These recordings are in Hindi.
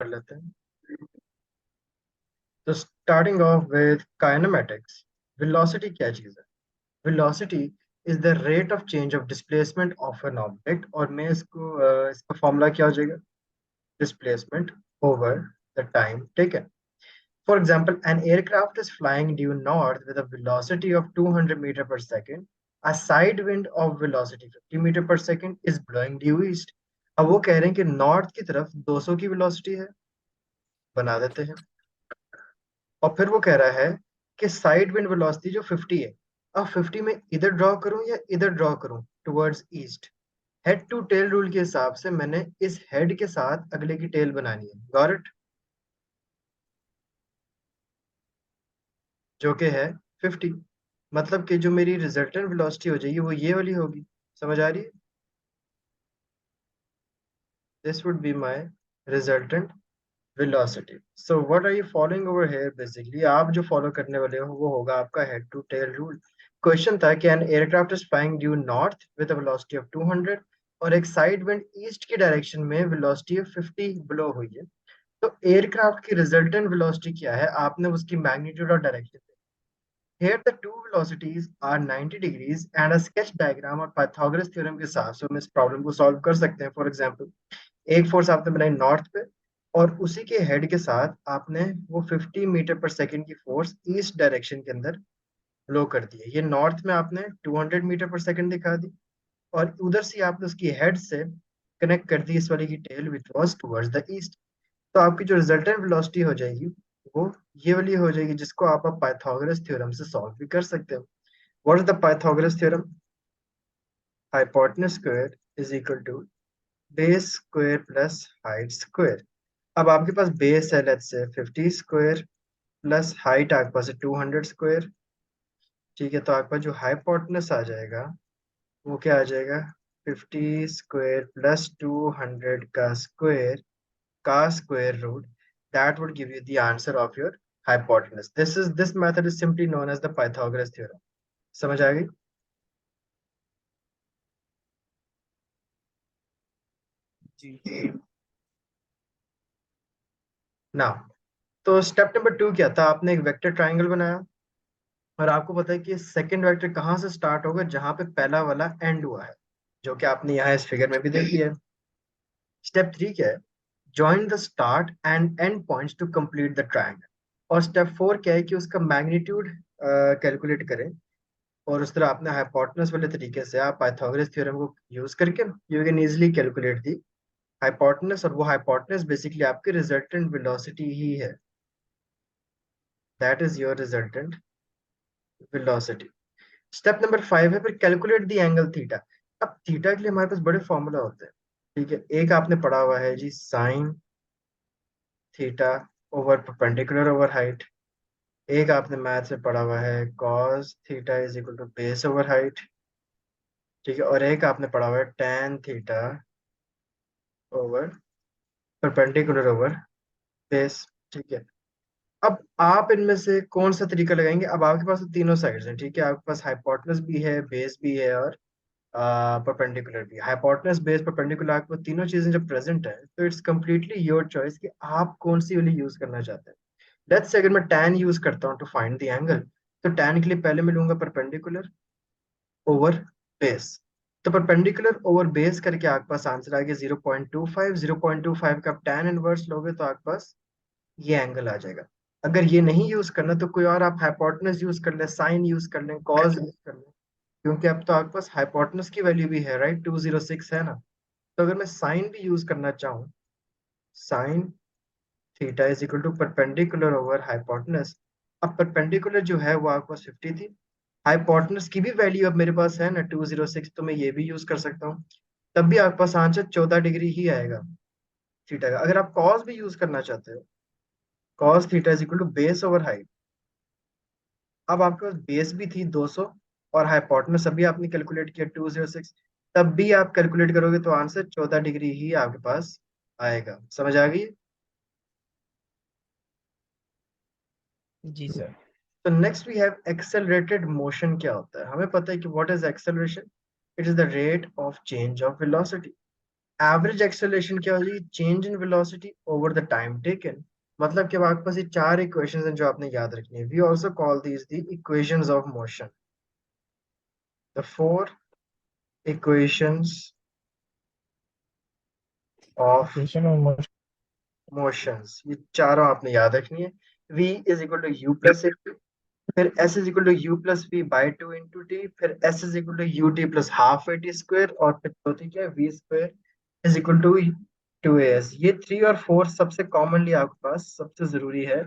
कर लेते हैं। तो starting of with kinematics, velocity क्या चीज़ है? Velocity is the rate of change of displacement of an object, और मैं इसका फॉर्मूला क्या हो जाएगा? Displacement over the time taken. For example, an aircraft is flying due north with a velocity of 200 meter per second. A side wind of velocity 50 meter per second is blowing due east. अब वो कह रहे हैं कि नॉर्थ की तरफ 200 की वेलोसिटी है, बना देते हैं। और फिर वो कह रहा है कि साइड विंड वेलोसिटी जो 50 है, अब 50 में इधर ड्रॉ करूं या इधर ड्रॉ करूं towards east? Head to tail rule के हिसाब से मैंने इस हेड के साथ अगले की टेल बनानी है, गॉट इट? जो कि है 50। मतलब कि जो मेरी रिजल्टेंट वेलोसिटी हो जाएगी वो ये वाली होगी। समझ आ रही है? This would be my resultant velocity. So what are you following over here? Basically आप जो फॉलो करने वाले हो वो होगा आपका head to tail rule. Question था कि an aircraft is flying due north with a velocity of 200, और एक साइड विंड ईस्ट की डायरेक्शन में वेलोसिटी ऑफ 50 ब्लो हुई है। तो एयरक्राफ्ट की रिजल्टेंट वेलोसिटी क्या है, आपने उसकी मैग्नीट्यूड और direction. Here the two velocities are 90 degrees and a sketch diagram और पाइथागोरस थ्योरम के साथ से हम इस प्रॉब्लम को सॉल्व कर सकते हैं. फॉर एग्जांपल, एक फोर्स आपने बनाई नॉर्थ पे, और उसी के हेड के साथ आपने वो 50 मीटर पर सेकंड की फोर्स ईस्ट डायरेक्शन के अंदर ब्लो कर दी है. ये नॉर्थ में आपने 200 मीटर पर सेकंड दिखा दी, और उधर से आपने उसकी हेड से कनेक्ट कर दी इस वाली की tail which was towards the east. तो आपकी जो रिजल्टेंट वेलोसिटी हो जाएगी वो ये वाली हो जाएगी, जिसको आप पाइथागोरस थ्योरम से सॉल्व भी कर सकते हो. What is the Pythagoras theorem? Hypotenuse square is equal to base square plus height square. अब आपके पास बेस है let's say 50 square, plus height आपके पास है 200 स्क्वायर. ठीक है, तो आपका जो हाइपोटेनस आ जाएगा वो क्या आ जाएगा? 50 स्क्वायर प्लस 200 का square root. That would give you the answer of your hypotenuse. This method is simply known as the Pythagoras theorem. समझ आ गई? जी ना, तो स्टेप नंबर 2 क्या था? आपने एक वेक्टर ट्राइंगल बनाया, और आपको पता है कि सेकंड वेक्टर कहाँ से स्टार्ट होगा, जहां पे पहला वाला एंड हुआ है, जो कि आपने यहाँ इस फिगर में भी देख लिया है. स्टेप 3 क्या है? Join the start and end points to complete the triangle. और स्टेप 4 क्या है कि उसका मैग्नीट्यूड कैलकुलेट करें. और उस तरह आपने हाइपोटेनस वाले तरीके से आप पाइथागोरस थ्योरम को यूज करके you can easily calculate the hypotenuse, और वो हाइपोटेनस बेसिकली आपकी रिजल्टेंट वेलोसिटी ही है. That is your resultant velocity. Step number 5 है फिर कैलकुलेट द एंगल थीटा. अब थीटा के लिए हमारे पास बड़े फॉर्मूला होते हैं. ठीक है, एक आपने पढ़ा हुआ है जी, sine theta over perpendicular over height. एक आपने मैथ्स में पढ़ा हुआ है cos theta is equal to base over height. ठीक है, और एक आपने पढ़ा हुआ है tan theta over perpendicular over base. ठीक है, अब आप इनमें से कौन सा तरीका लगाएंगे? अब आपके पास तो तीनों साइड्स हैं. ठीक है, आपके पास हाइपोटेनस भी है, बेस भी है, और परपेंडिकुलर भी. हाइपोटेनस, बेस, परपेंडिकुलर, आपको तीनों चीजें जब प्रेजेंट है तो इट्स कम्प्लीटली योर चॉइस कि आप कौन सी वाली यूज करना चाहते हैं. लेट्स से अगर मैं tan यूज करता हूँ टू फाइंड द एंगल, तो tan के लिए पहले मैं लूंगा परपेंडिकुलर ओवर बेस. तो परपेंडिकुलर ओवर बेस करके आपके पास आंसर आ गया 0.25. 0.25 का आप tan इनवर्स लोगे तो आपके पास ये एंगल आ जाएगा. अगर ये नहीं यूज करना तो कोई और आप हाइपोटेनस यूज कर लें, साइन यूज कर लें, कॉस यूज कर लें. क्योंकि अब तो आपके पास हाइपोटेनस की वैल्यू भी है, राइट? 206 है ना. तो अगर मैं साइन भी यूज करना चाहूँ, sine theta is equal to perpendicular over hypotenuse. अब परपेंडिकुलर जो है वो आपके पास 50 थी, हाइपोटेनस की भी वैल्यू अब मेरे पास है ना 206, तो मैं ये भी यूज कर सकता हूँ. तब भी आपके पास आंसर 14 डिग्री ही आएगा थीटा का. अगर आप कॉस भी यूज करना चाहते हो, cos theta is equal to base over height. अब आपके पास बेस भी थी 200, और हाइपोटेनस अभी आपने कैलकुलेट किया 206. तब भी आप कैलकुलेट करोगे तो आंसर 14 डिग्री ही आपके पास आएगा. समझ आ गई? जी सर। तो next we have accelerated motion. क्या होता है? हमें पता है कि what is acceleration. It is the rate of change of velocity. Average acceleration क्या हो जाएगी, change in velocity over the time taken. मतलब कि अब आपके पास ये चार इक्वेशंस हैं जो आपने याद रखनी है। We also call these the equations of motion. The four equations of equation of motion. Motions, ये चारों आपने याद रखनी है। v is equal to u plus a, फिर s is equal to u plus v by two into t, फिर s is equal to u t plus half a t square, और फिर चौथी क्या है, v square is equal to two a S. ये थ्री और फोर सबसे कॉमनली आपके पास सबसे जरूरी है,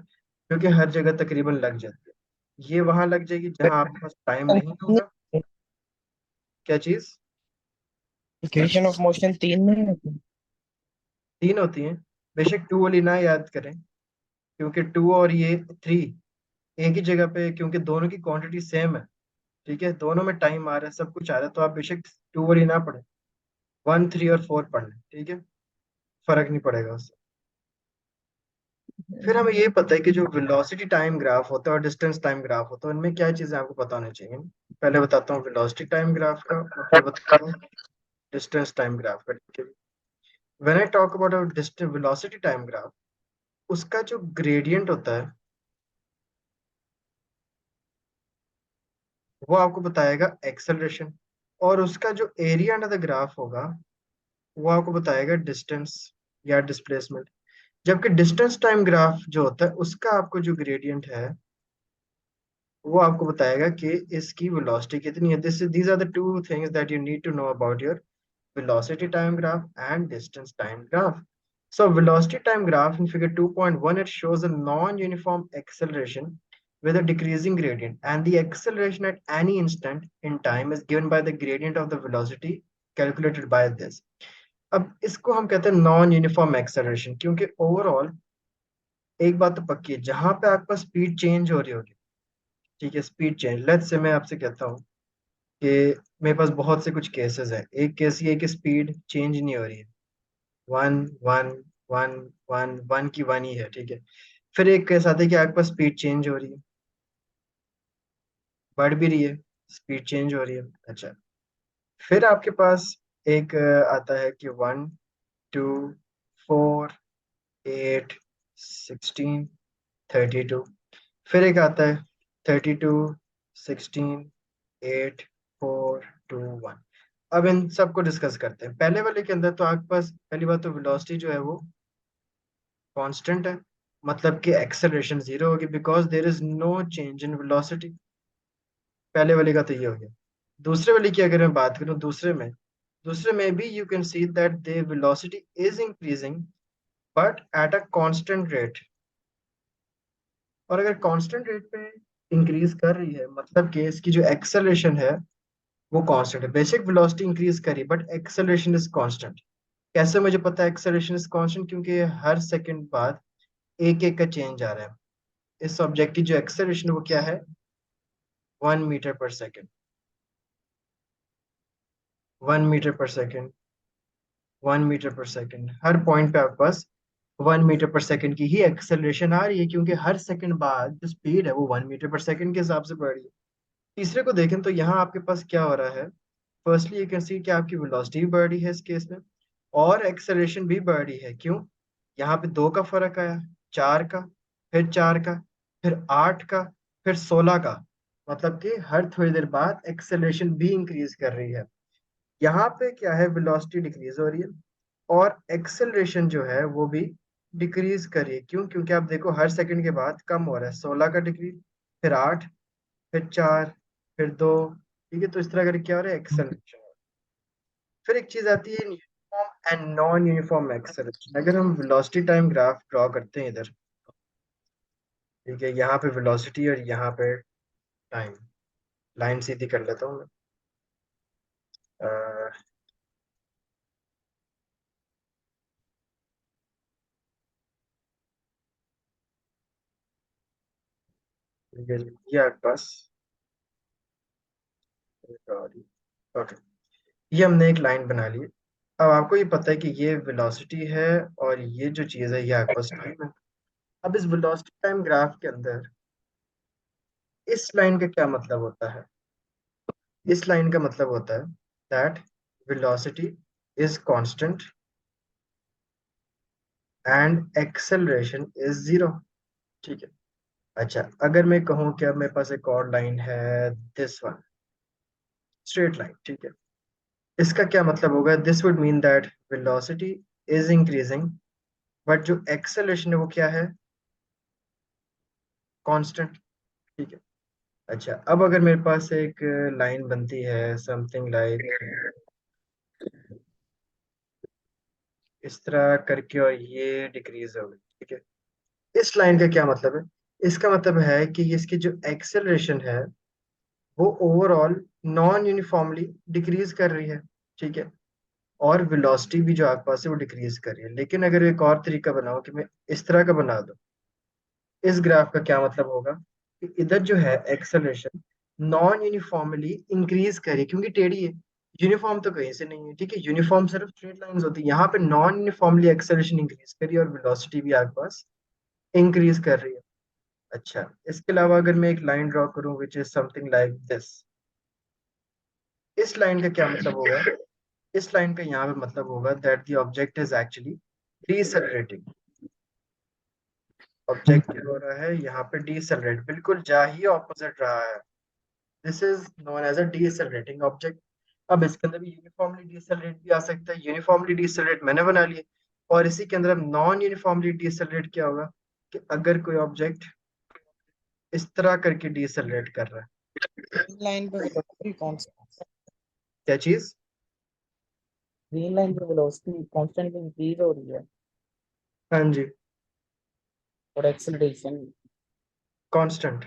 क्योंकि हर जगह तकरीबन लग जाती है। ये वहां लग जाएगी जहां आपके पास टाइम नहीं होगा। क्या चीज? इक्वेशन ऑफ मोशन तीन नहीं होती? तीन होती हैं। बेशक टू वाली ना याद करें, क्योंकि टू और ये थ्री एक ही जगह पे, क्योंकि दोनों की क्वांटिटी सेम है। ठीक है, दोनों में टाइम आ रहा है, सब कुछ आ रहा है, तो आप बेशक टू वाली ना पढ़े, वन थ्री और फोर पढ़ लें। ठीक है, फर्क नहीं पड़ेगा उससे। फिर हमें ये पता है कि जो वेलोसिटी टाइम ग्राफ होता है और डिस्टेंस टाइम ग्राफ होता है, उनमें क्या चीजें आपको पता होनी चाहिए। पहले बताता हूँ वेलोसिटी टाइम ग्राफ का, और फिर बताता हूँ डिस्टेंस टाइम ग्राफ का। ठीक है, when I talk about a distance velocity time graph, उसका जो ग्रेडियंट होता है वो आपको बताएगा एक्सेलरेशन, और उसका जो एरिया अंडर द ग्राफ होगा वो आपको बताएगा डिस्टेंस या डिस्प्लेसमेंट। जबकि डिस्टेंस टाइम ग्राफ जो होता है उसका आपको जो ग्रेडियंट है वो आपको बताएगा कि इसकी वेलोसिटी कितनी है। This these are the two things that you need to know about your velocity time graph and distance time graph. So velocity time graph in figure 2.1, it shows a non-uniform acceleration with a decreasing gradient, and the acceleration at any instant in time is given by the gradient of the velocity calculated by this. अब इसको हम कहते हैं नॉन यूनिफॉर्म एक्सेलरेशन, क्योंकि ओवरऑल एक बात तो पक्की है, जहां पे आपका स्पीड चेंज हो रही होगी, ठीक है, स्पीड चेंज, लेट्स से मैं आपसे कहता हूँ कि मेरे पास बहुत से कुछ केसेस है। एक केस ये है कि स्पीड चेंज नहीं हो रही है, one one one one one की वन ही है। ठीक है, फिर एक केस आता है कि आपके पास स्पीड चेंज हो रही है, बढ़ भी रही है, स्पीड चेंज हो रही है। अच्छा, फिर आपके पास एक आता है कि वन टू फोर एट 16 32। फिर एक आता है 32 16 8 4 2 1। अब इन सबको डिस्कस करते हैं। पहले वाले के अंदर तो आपके पास पहली बात तो वेलोसिटी जो है वो कांस्टेंट है, मतलब कि एक्सेलरेशन जीरो होगी, because there is no change in velocity. पहले वाले का तो ये हो गया। दूसरे वाले की अगर मैं बात करूं, दूसरे में भी you can see that the velocity is increasing but at a constant rate. और अगर कांस्टेंट रेट पे इंक्रीज कर रही है, मतलब कि इसकी जो एक्सेलरेशन है वो कांस्टेंट है। बेसिक वेलोसिटी इंक्रीज करी बट एक्सेलरेशन इज कांस्टेंट। कैसे मुझे पता है एक्सेलरेशन इज कांस्टेंट? क्योंकि हर सेकंड बाद एक एक का चेंज आ रहा है। इस ऑब्जेक्ट की जो एक्सेलरेशन वो क्या है, 1 मीटर पर सेकेंड, 1 मीटर पर सेकेंड, 1 मीटर पर सेकेंड, हर पॉइंट पे आपके पास 1 मीटर पर सेकेंड की ही एक्सेलरेशन आ रही है, क्योंकि हर सेकंड बाद जो स्पीड है वो 1 मीटर पर सेकेंड के हिसाब से बढ़ रही है। तीसरे को देखें तो यहाँ आपके पास क्या हो रहा है, फर्स्टली यू कैन सी कि आपकी वेलोसिटी भी बढ़ रही है इस केस में, और एक्सेलरेशन भी बढ़ रही है। क्यों? यहाँ पे दो का फर्क आया, चार का, फिर चार का, फिर आठ का, फिर 16 का। मतलब कि हर थोड़ी देर बाद एक्सेलरेशन भी इंक्रीज कर रही है। यहाँ पे क्या है, वेलोसिटी डिक्रीज हो रही है और एक्सेलरेशन जो है वो भी डिक्रीज कर रही है। क्यों? क्योंकि आप देखो हर सेकंड के बाद कम हो रहा है, 16 का डिक्रीज, फिर आठ, फिर चार, फिर दो। ठीक है, तो इस तरह करके क्या हो रहा है, एक्सेलरेशन। फिर एक चीज आती है uniform and non uniform acceleration. अगर हम वेलोसिटी टाइम ग्राफ ड्रॉ करते हैं इधर, ठीक है, यहाँ पे वेलोसिटी और यहाँ पे टाइम, लाइन सीधी कर लेता हूँ मैं। अह, ये आपके पास, ओके, ये हमने एक लाइन बना ली। अब आपको ये पता है कि ये वेलोसिटी है और ये जो चीज़ है ये आपके पास टाइम है। अब इस वेलोसिटी टाइम ग्राफ के अंदर इस लाइन का क्या मतलब होता है? इस लाइन का मतलब होता है that velocity is constant and acceleration is zero. ठीक है। अच्छा, अगर मैं कहूँ कि अब मेरे पास एक और लाइन है, दिस वन, स्ट्रेट लाइन, ठीक है, इसका क्या मतलब होगा? This would mean that velocity is increasing, but जो एक्सेलरेशन है वो क्या है? कांस्टेंट। ठीक है। अच्छा, अब अगर मेरे पास एक लाइन बनती है समथिंग लाइक इस तरह करके, और ये डिक्रीज हो गई, ठीक है, इस लाइन का क्या मतलब है? इसका मतलब है कि इसकी जो एक्सेलरेशन है वो ओवरऑल नॉन यूनिफॉर्मली डिक्रीज कर रही है। ठीक है। और वेलोसिटी भी जो आपके पास है वो डिक्रीज कर रही है। लेकिन अगर एक और तरीका बनाओ कि मैं इस तरह का बना दूं, इस ग्राफ का क्या मतलब होगा कि इधर जो है एक्सेलरेशन नॉन यूनिफॉर्मली इंक्रीज करे, क्योंकि टेढ़ी है, यूनिफॉर्म तो कहीं से नहीं है। ठीक है, यूनिफॉर्म सिर्फ स्ट्रेट लाइंस होती है, यहाँ पे नॉन यूनिफॉर्मली एक्सेलरेशन इंक्रीज करी और वेलोसिटी भी आपके पास इंक्रीज कर रही है। अच्छा, इसके अलावा अगर मैं एक लाइन ड्रॉ करूं which is something like this, इस लाइन का क्या मतलब होगा? इस लाइन का यहाँ पे मतलब होगा that the object is actually decelerating. Object क्या हो रहा है यहाँ पे? डीसेलरेट, बिल्कुल जा ही ऑपोजिट रहा है। This is known as a decelerating object. अब इसके अंदर भी यूनिफॉर्मली डीसेलरेट भी आ सकता है। यूनिफॉर्मली डीसेलरेट मैंने बना लिया, और इसी के अंदर अब नॉन यूनिफॉर्मली डीसेलरेट क्या होगा कि अगर कोई ऑब्जेक्ट इस तरह करके डीसेलरेट कर रहा है। ग्रीन लाइन पे वेलोसिटी कौन सा? क्या चीज? ग्रीन लाइन पे वेलोसिटी कांस्टेंट इंक्रीज हो रही है हाँ जी, और एक्सेलरेशन कांस्टेंट।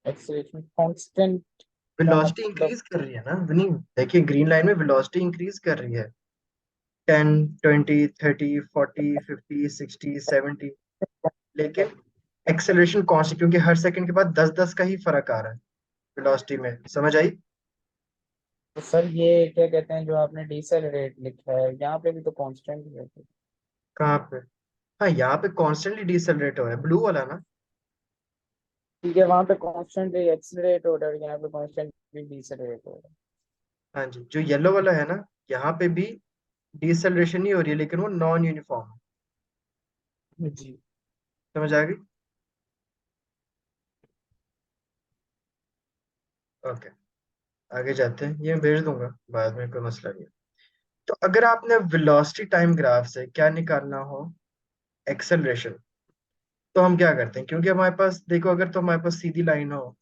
एक्सेलरेशन कांस्टेंट का वेलोसिटी मतलब? इंक्रीज कर रही है ना विनी, देखिए ग्रीन लाइन में वेलोसिटी इंक्रीज कर रही है। 10, 20, 30, 40, 50, 60, 70। लेकिन एक्सेलरेशन कांस्टेंट, क्योंकि हर सेकंड के बाद 10-10 का ही फर्क आ रहा है वेलोसिटी में। समझ आई? तो सर ये क्या कहते हैं, जो आपने डिसेलरेट लिखा है यहाँ पे भी तो कांस्टेंट ही है। कहाँ पे? हाँ, यहाँ पे कॉन्स्टेंटली डिसेलरेट हो रहा है, ब्लू वाला ना। ठीक है, वहां पे कांस्टेंट एक्सेलरेट हो रहा है, यहाँ पे कांस्टेंट डिसेलरेट हो रहा हाँ जी, जो येलो वाला है ना, यहाँ पे भी डिसेलरेशन ही हो रही है, लेकिन वो नॉन यूनिफॉर्म है। है जी। समझ आ गई? ओके, आगे जाते हैं, ये मैं भेज दूंगा बाद में, कोई मसला नहीं है। तो अगर आपने वेलोसिटी टाइम ग्राफ से क्या निकालना हो? एक्सेलरेशन। तो हम क्या करते हैं, क्योंकि हमारे पास देखो, अगर तो हमारे पास सीधी लाइन हो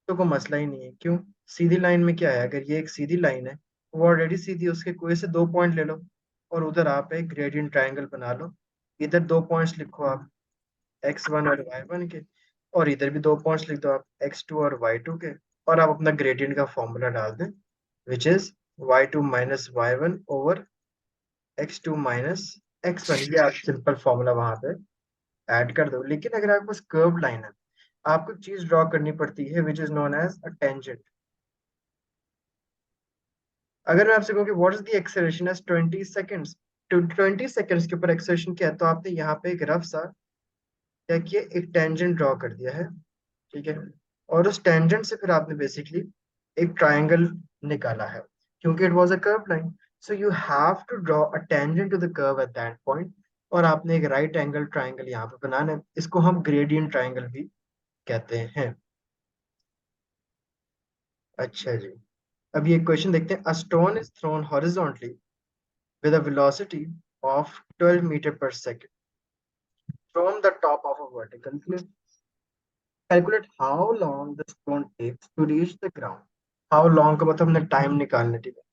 तो कोई मसला ही नहीं है। क्यों? सीधी लाइन में क्या है, अगर ये एक सीधी लाइन है, वो ऑलरेडी सीधी है, उसके कोई से दो पॉइंट ले लो और उधर आप एक ग्रेडियंट ट्रायंगल बना लो। इधर दो पॉइंट्स लिखो आप, x1 और y1 के, और इधर भी दो पॉइंट्स लिख दो आप, x2 और y2 के, और आप अपना ग्रेडियंट का फॉर्मूला डाल दें, which is y2 minus y1 over x2 minus x1। ये आप सिंपल फॉर्मूला वहां पे ऐड कर दो। लेकिन अगर आपके पास कर्व लाइन है, आपको एक चीज ड्रॉ करनी पड़ती है which is known as a tangent. अगर मैं आपसे कहूँ कि what is the acceleration as 20 seconds, तो 20 सेकेंड्स के ऊपर एक्सेलरेशन क्या है, तो आपने यहाँ पे एक रफ सा क्या किया, एक टेंजेंट ड्रॉ कर दिया है। ठीक है। और उस टेंजेंट से फिर आपने बेसिकली एक ट्राइंगल निकाला है, क्योंकि it was a curve line. So you have to draw a tangent to the curve at that point, और आपने एक राइट एंगल ट्राइंगल यहाँ पे बनाना है। इसको हम ग्रेडियंट ट्राइंगल भी कहते हैं। अच्छा जी, अब ये क्वेश्चन देखते हैं। A stone is throne horizontally with a velocity of 12 meter per second from the top of a vertical cliff. Calculate how long the stone takes to reach the ground. How long का मतलब हमने टाइम निकालना, ठीक है।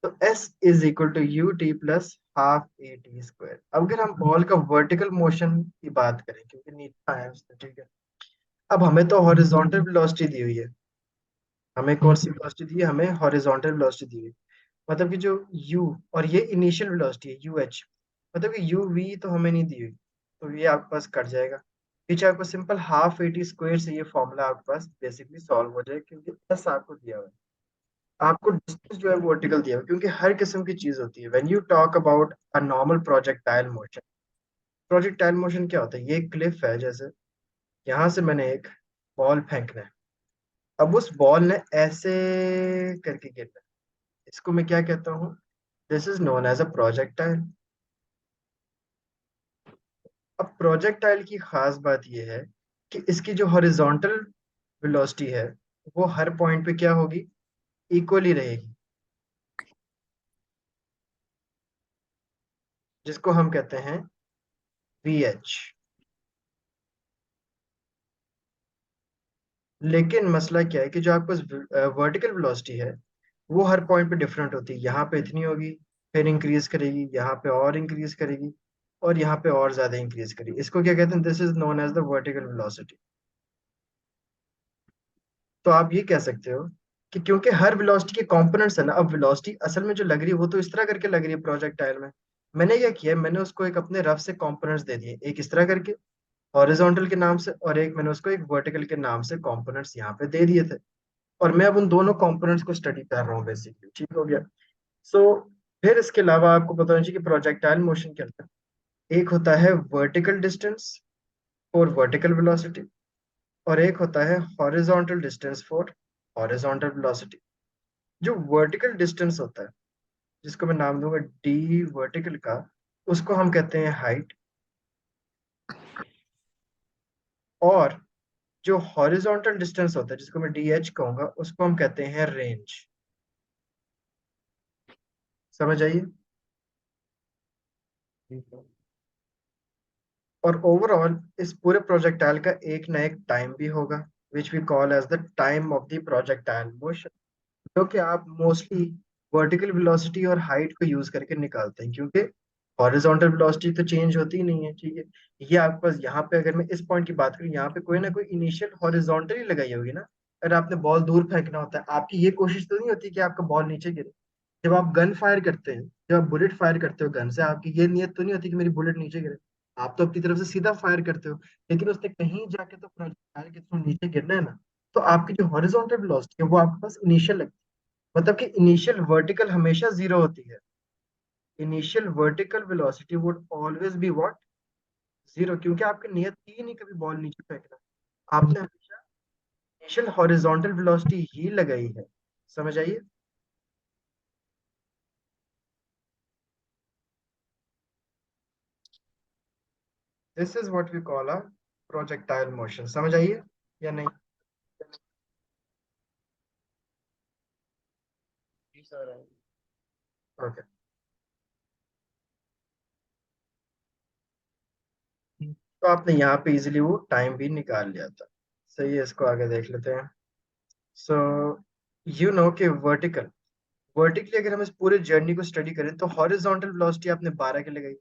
तो S is equal to u t plus half a t square. अब अगर हम बॉल का वर्टिकल मोशन की बात करें, क्योंकि नीचे आया है उसने, ठीक है, अब हमें तो हॉरिजॉन्टल वेलोसिटी दी हुई है। हमें कौन सी वेलोसिटी दी है? हमें हॉरिजॉन्टल वेलोसिटी दी हुई है। मतलब कि जो u, और ये इनिशियल वेलोसिटी है यू एच, मतलब कि यू वी तो हमें नहीं दी हुई, तो ये आपके पास कट जाएगा। पीछे आपको simple half a t square से ये फॉर्मूला आपके पास बेसिकली सॉल्व हो जाएगा, क्योंकि एस आपको दिया हुआ है। आपको डिस्टेंस जो है वर्टिकल दिया हुआ है, क्योंकि हर किस्म की चीज होती है। When you talk about a normal projectile motion, projectile motion क्या होता है? ये क्लिफ है, जैसे यहाँ से मैंने एक बॉल फेंकना है, अब उस बॉल ने ऐसे करके गिरना है, इसको मैं क्या कहता हूँ? This is known as a projectile. अब प्रोजेक्टाइल की खास बात यह है कि इसकी जो हॉरिजॉन्टल वेलोसिटी है वो हर पॉइंट पे क्या होगी, इक्वली रहेगी, जिसको हम कहते हैं VH। लेकिन मसला क्या है कि जो आपका वर्टिकल वेलोसिटी है वो हर पॉइंट पे डिफरेंट होती है। यहाँ पे इतनी होगी, फिर इंक्रीज करेगी, यहाँ पे और इंक्रीज करेगी, और यहाँ पे और ज्यादा इंक्रीज करेगी। इसको क्या कहते हैं, this is known as the vertical velocity. तो आप ये कह सकते हो कि क्योंकि हर वेलोसिटी के कंपोनेंट्स है ना, अब वेलोसिटी असल में जो लग रही है वो तो इस तरह करके लग रही है प्रोजेक्टाइल में। मैंने क्या किया, मैंने उसको एक अपने रफ से कंपोनेंट्स दे दिए, एक इस तरह करके हॉरिजॉन्टल के नाम से, और एक मैंने उसको एक वर्टिकल के नाम से कंपोनेंट्स यहाँ पे दे दिए थे। और मैं अब उन दोनों कंपोनेंट्स को स्टडी कर रहा हूँ बेसिकली, ठीक हो गया। सो फिर इसके अलावा आपको पता होना चाहिए कि प्रोजेक्टाइल मोशन के अंदर एक होता है vertical distance for vertical velocity, और एक होता है horizontal distance for horizontal velocity. जो वर्टिकल डिस्टेंस होता है, जिसको मैं नाम दूंगा डी वर्टिकल का, उसको हम कहते हैं हाइट। और जो हॉरिजॉन्टल डिस्टेंस होता है, जिसको मैं DH कहूंगा, उसको हम कहते हैं रेंज। समझ आइए। ठीक है। और ओवरऑल इस पूरे प्रोजेक्टाइल का एक ना एक टाइम भी होगा, which we call as the time of the projectile motion, जो कि आप मोस्टली वर्टिकल वेलोसिटी और हाइट को यूज करके निकालते हैं, क्योंकि हॉरिजॉन्टल वेलोसिटी तो चेंज होती ही नहीं है, ठीक है। ये आपके पास यहाँ पे, अगर मैं इस पॉइंट की बात करूँ, यहाँ पे कोई ना कोई इनिशियल हॉरिजॉन्टली लगाई होगी ना। अगर आपने बॉल दूर फेंकना होता है, आपकी ये कोशिश तो नहीं होती कि आपका बॉल नीचे गिरे। जब आप गन फायर करते हैं, जब आप बुलेट फायर करते हो गन से, आपकी ये नियत तो नहीं होती कि मेरी बुलेट नीचे गिरे। आप तो अपनी तरफ से सीधा फायर करते हो, लेकिन उसने कहीं जाके तो प्रोजेक्टाइल के थ्रू नीचे गिरना है ना। तो आपकी जो हॉरिजॉन्टल वेलोसिटी है वो आपके पास इनिशियल लगती है, मतलब कि इनिशियल वर्टिकल हमेशा जीरो होती है। Initial vertical velocity would always be what, zero, क्योंकि आपकी नियत थी ही नहीं कभी बॉल नीचे फेंकना। आपने हमेशा इनिशियल हॉरिजॉन्टल वेलोसिटी ही लगाई है। समझ आइए। This is what we call a projectile motion. समझ आइए या नहीं? जी सर। ओके। तो आपने यहाँ पे इजीली वो टाइम भी निकाल लिया था। सही है, इसको आगे देख लेते हैं। सो यू नो कि वर्टिकली अगर हम इस पूरे जर्नी को स्टडी करें तो हॉरिजॉन्टल वेलोसिटी आपने 12 की लगाई,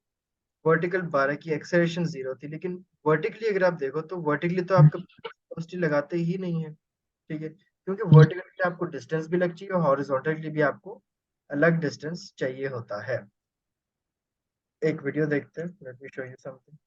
वर्टिकल 12 की, एक्सेलरेशन 0 थी। लेकिन वर्टिकली अगर आप देखो तो वर्टिकली तो आपका वेलोसिटी लगाते ही नहीं है, ठीक है, क्योंकि वर्टिकल के लिए आपको डिस्टेंस भी लग चाहिए और हॉरिजॉन्टल के लिए भी आपको अलग डिस्टेंस चाहिए होता है। एक वीडियो देखते हैं, let me show you something.